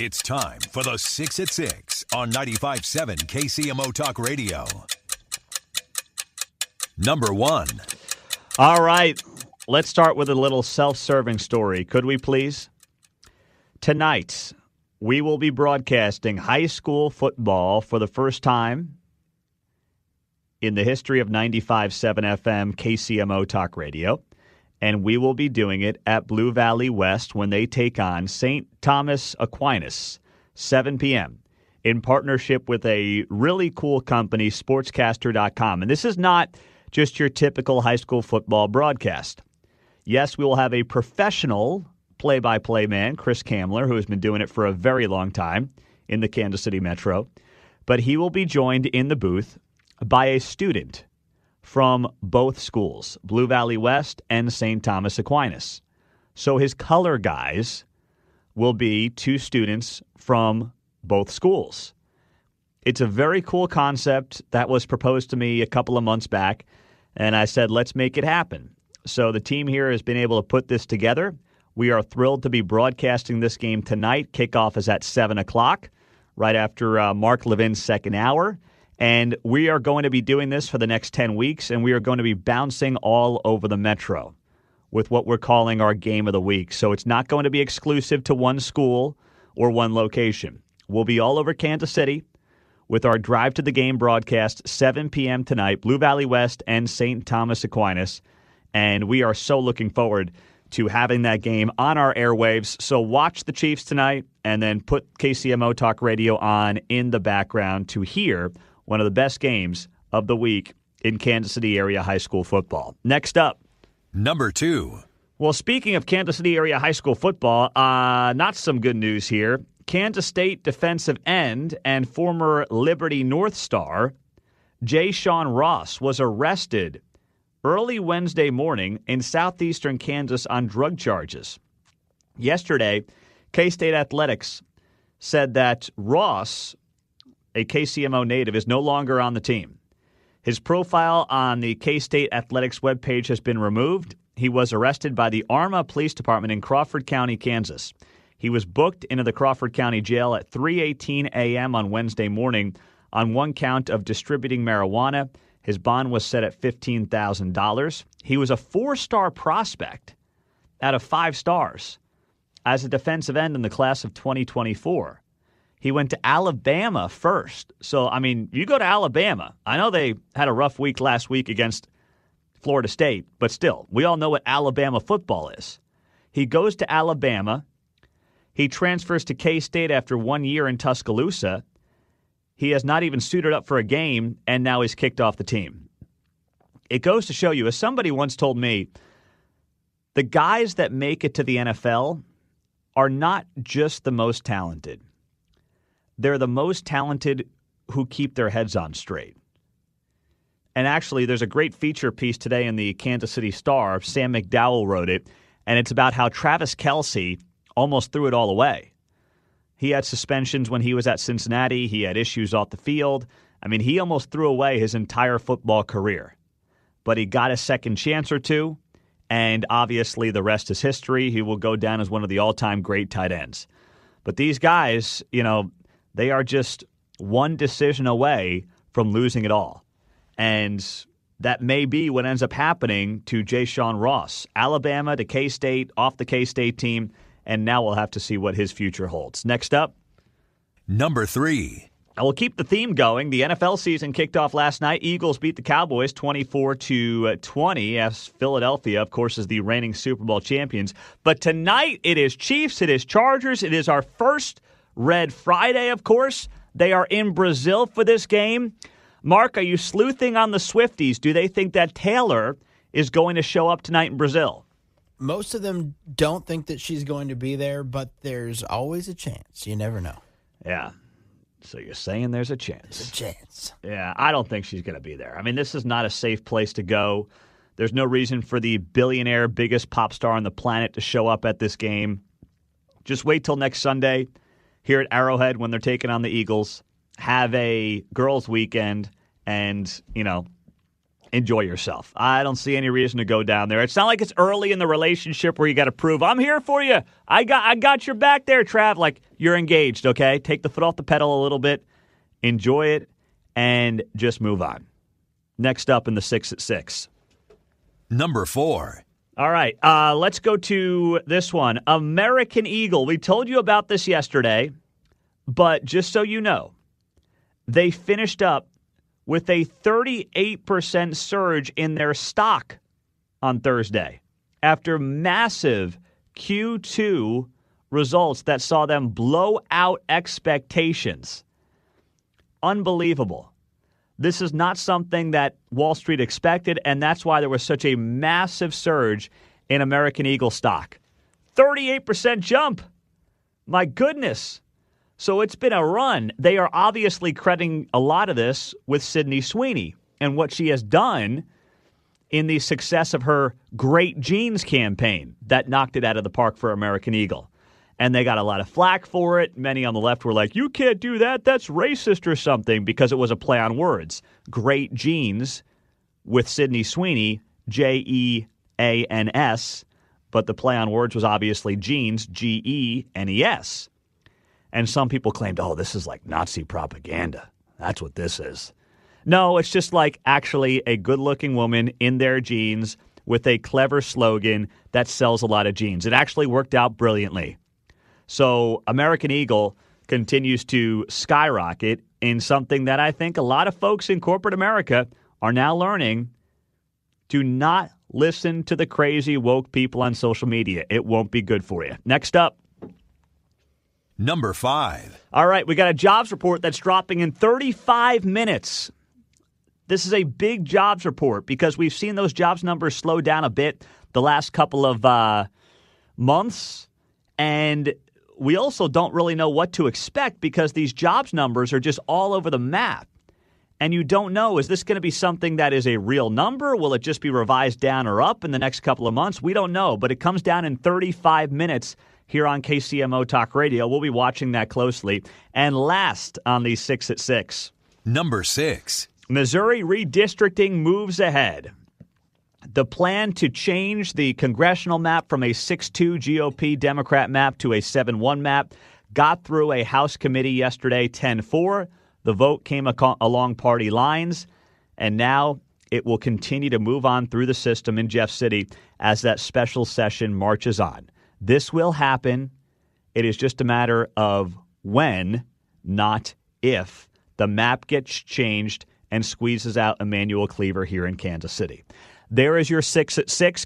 It's time for the 6 at 6 on 95.7 KCMO Talk Radio. Number 1. All right, let's start with a little self-serving story. Could we please? Tonight, we will be broadcasting high school football for the first time in the history of 95.7 FM KCMO Talk Radio. And we will be doing it at Blue Valley West when they take on St. Thomas Aquinas, 7 p.m., in partnership with a really cool company, Sportscaster.com. And this is not just your typical high school football broadcast. Yes, we will have a professional play-by-play man, Chris Kamler, who has been doing it for a very long time in the Kansas City Metro. But he will be joined in the booth by a student from both schools, Blue Valley West and St. Thomas Aquinas. So his color guys will be two students from both schools. It's a very cool concept that was proposed to me a couple of months back, and I said, let's make it happen. So the team here has been able to put this together. We are thrilled to be broadcasting this game tonight. Kickoff is at 7 o'clock, right after Mark Levin's second hour. And we are going to be doing this for the next 10 weeks, and we are going to be bouncing all over the Metro with what we're calling our Game of the Week. So it's not going to be exclusive to one school or one location. We'll be all over Kansas City with our Drive to the Game broadcast, 7 p.m. tonight, Blue Valley West and St. Thomas Aquinas. And we are so looking forward to having that game on our airwaves. So watch the Chiefs tonight and then put KCMO Talk Radio on in the background to hear one of the best games of the week in Kansas City area high school football. Next up. Number 2. Well, speaking of Kansas City area high school football, not some good news here. Kansas State defensive end and former Liberty North star Jay Sean Ross was arrested early Wednesday morning in southeastern Kansas on drug charges. Yesterday, K-State Athletics said that Ross, a KCMO native, is no longer on the team. His profile on the K-State Athletics webpage has been removed. He was arrested by the Arma Police Department in Crawford County, Kansas. He was booked into the Crawford County Jail at 3:18 a.m. on Wednesday morning on one count of distributing marijuana. His bond was set at $15,000. He was a 4-star prospect out of 5 stars as a defensive end in the class of 2024. He went to Alabama first. So, I mean, you go to Alabama. I know they had a rough week last week against Florida State, but still, we all know what Alabama football is. He goes to Alabama. He transfers to K-State after 1 year in Tuscaloosa. He has not even suited up for a game, and now he's kicked off the team. It goes to show you, as somebody once told me, the guys that make it to the NFL are not just the most talented. They're the most talented who keep their heads on straight. And actually, there's a great feature piece today in the Kansas City Star. Sam McDowell wrote it, and it's about how Travis Kelce almost threw it all away. He had suspensions when he was at Cincinnati. He had issues off the field. I mean, he almost threw away his entire football career. But he got a second chance or two, and obviously the rest is history. He will go down as one of the all-time great tight ends. But these guys, you know, they are just one decision away from losing it all. And that may be what ends up happening to Jay Sean Ross. Alabama to K-State, off the K-State team, and now we'll have to see what his future holds. Next up. Number 3. I will keep the theme going. The NFL season kicked off last night. Eagles beat the Cowboys 24-20 as Philadelphia, of course, is the reigning Super Bowl champions. But tonight it is Chiefs, it is Chargers, it is our first Red Friday, of course. They are in Brazil for this game. Mark, are you sleuthing on the Swifties? Do they think that Taylor is going to show up tonight in Brazil? Most of them don't think that she's going to be there, but there's always a chance. You never know. Yeah. So you're saying there's a chance. There's a chance. Yeah, I don't think she's going to be there. I mean, this is not a safe place to go. There's no reason for the billionaire, biggest pop star on the planet to show up at this game. Just wait till next Sunday here at Arrowhead when they're taking on the Eagles. Have a girls' weekend and, you know, enjoy yourself. I don't see any reason to go down there. It's not like it's early in the relationship where you got to prove, I'm here for you. I got your back there, Trav. Like, you're engaged, okay? Take the foot off the pedal a little bit. Enjoy it, and just move on. Next up in the 6 at 6. Number 4. All right, let's go to this one. American Eagle. We told you about this yesterday, but just so you know, they finished up with a 38% surge in their stock on Thursday after massive Q2 results that saw them blow out expectations. Unbelievable. This is not something that Wall Street expected, and that's why there was such a massive surge in American Eagle stock. 38% jump. My goodness. So it's been a run. They are obviously crediting a lot of this with Sydney Sweeney and what she has done in the success of her Great Jeans campaign that knocked it out of the park for American Eagle. And they got a lot of flack for it. Many on the left were like, you can't do that. That's racist or something, because it was a play on words. Great Jeans with Sydney Sweeney, Jeans, but the play on words was obviously jeans, Genes. And some people claimed, oh, this is like Nazi propaganda. That's what this is. No, it's just like actually a good-looking woman in their jeans with a clever slogan that sells a lot of jeans. It actually worked out brilliantly. So American Eagle continues to skyrocket in something that I think a lot of folks in corporate America are now learning. Do not listen to the crazy woke people on social media. It won't be good for you. Next up. Number 5. All right, we got a jobs report that's dropping in 35 minutes. This is a big jobs report because we've seen those jobs numbers slow down a bit the last couple of months, and we also don't really know what to expect because these jobs numbers are just all over the map. And you don't know, is this going to be something that is a real number? Will it just be revised down or up in the next couple of months? We don't know, but it comes down in 35 minutes here on KCMO Talk Radio. We'll be watching that closely. And last on the 6 at 6. Number 6. Missouri redistricting moves ahead. The plan to change the congressional map from a 6-2 GOP Democrat map to a 7-1 map got through a House committee yesterday, 10-4. The vote came along party lines, and now it will continue to move on through the system in Jeff City as that special session marches on. This will happen. It is just a matter of when, not if, the map gets changed and squeezes out Emmanuel Cleaver here in Kansas City. There is your 6 at 6.